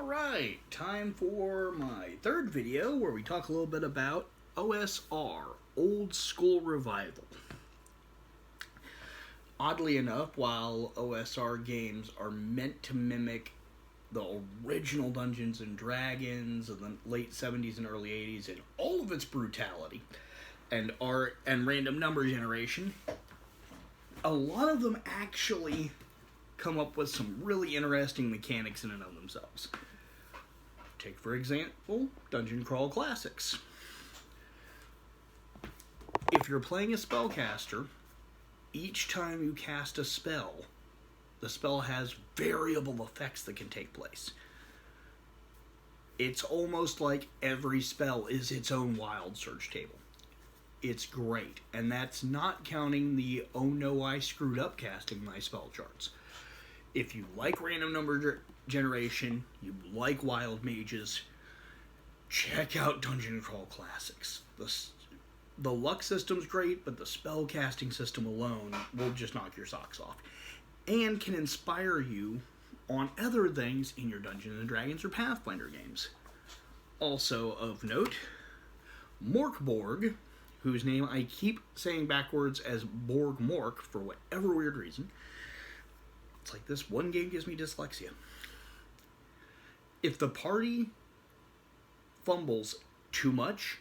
Alright, time for my third video where we talk a little bit about OSR, Old School Revival. Oddly enough, while OSR games are meant to mimic the original Dungeons and Dragons of the late 70s and early 80s in all of its brutality and art and random number generation, a lot of them actually come up with some really interesting mechanics in and of themselves. Take, for example, Dungeon Crawl Classics. If you're playing a spellcaster, each time you cast a spell, the spell has variable effects that can take place. It's almost like every spell is its own wild search table. It's great, and that's not counting the oh no I screwed up casting my spell charts. If you like random number generation, you like wild mages, check out Dungeon Crawl Classics. The luck system's great, but the spell casting system alone will just knock your socks off and can inspire you on other things in your Dungeons & Dragons or Pathfinder games. Also of note, Morkborg, whose name I keep saying backwards as Borg Mork for whatever weird reason. It's like this one game gives me dyslexia. If the party fumbles too much,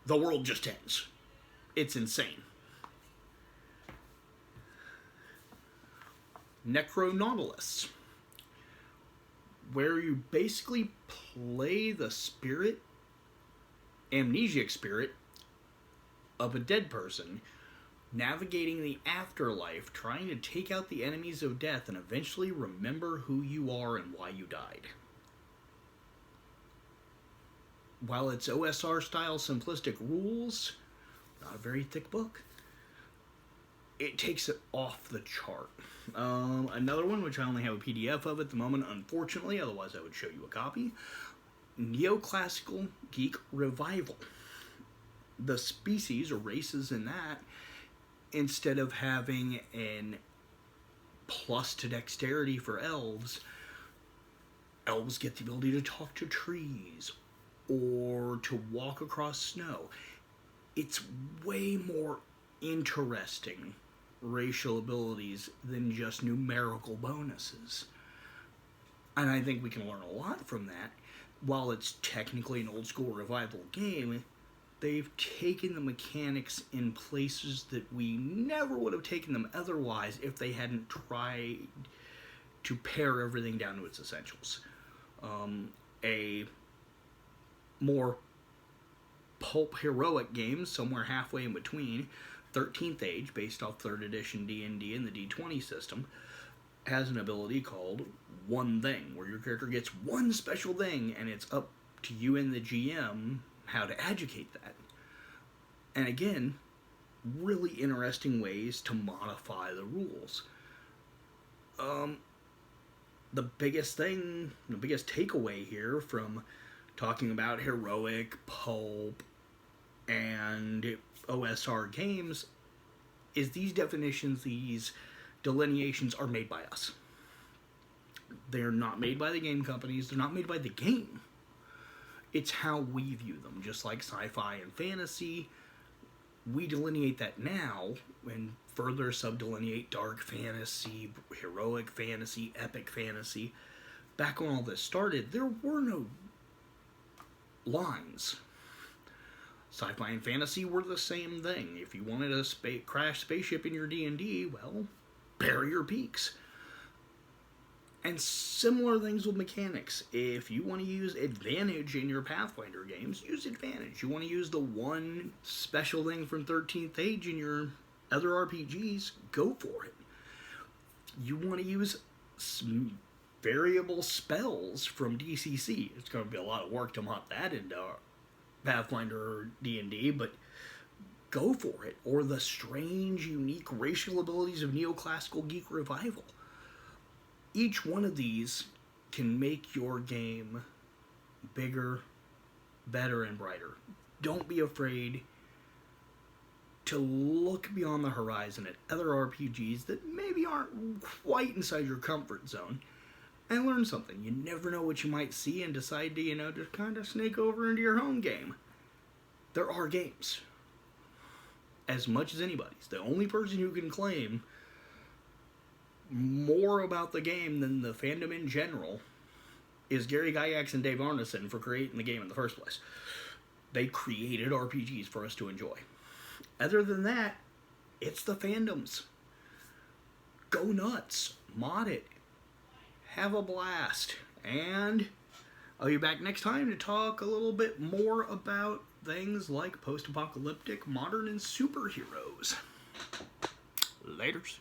the world just ends. It's insane. Necronautilus, where you basically play the spirit, amnesiac spirit, of a dead person, navigating the afterlife, trying to take out the enemies of death and eventually remember who you are and why you died. While it's OSR style simplistic rules, not a very thick book, it takes it off the chart. Another one, which I only have a PDF of at the moment, unfortunately, otherwise I would show you a copy, Neoclassical Geek Revival. The species or races in that, instead of having an plus to dexterity for elves get the ability to talk to trees or to walk across snow. It's way more interesting racial abilities than just numerical bonuses. And I think we can learn a lot from that. While it's technically an old school revival game, they've taken the mechanics in places that we never would have taken them otherwise if they hadn't tried to pare everything down to its essentials. A more pulp heroic game, somewhere halfway in between, 13th Age, based off 3rd edition D&D and the D20 system, has an ability called One Thing, where your character gets one special thing, and it's up to you and the GM how to educate that. And again, really interesting ways to modify the rules. The biggest takeaway here from talking about heroic, pulp, and OSR games is these definitions, these delineations are made by us. They're not made by the game companies, they're not made by the game. It's how we view them. Just like sci-fi and fantasy, we delineate that now and further sub-delineate dark fantasy, heroic fantasy, epic fantasy. Back when all this started, there were no lines. Sci-fi and fantasy were the same thing. If you wanted a crash spaceship in your D&D, well, bury your peaks. And similar things with mechanics. If you want to use advantage in your Pathfinder games, use advantage. You want to use the one special thing from 13th Age in your other RPGs, go for it. You want to use some variable spells from DCC. It's going to be a lot of work to mop that into Pathfinder or D&D, but go for it. Or the strange, unique racial abilities of Neoclassical Geek Revival. Each one of these can make your game bigger, better, and brighter. Don't be afraid to look beyond the horizon at other RPGs that maybe aren't quite inside your comfort zone and learn something. You never know what you might see and decide to, just kind of snake over into your home game. There are games. As much as anybody's. The only person who can claim more about the game than the fandom in general is Gary Gygax and Dave Arneson for creating the game in the first place. They created RPGs for us to enjoy. Other than that, it's the fandoms. Go nuts. Mod it. Have a blast. And I'll be back next time to talk a little bit more about things like post-apocalyptic, modern, and superheroes. Laters.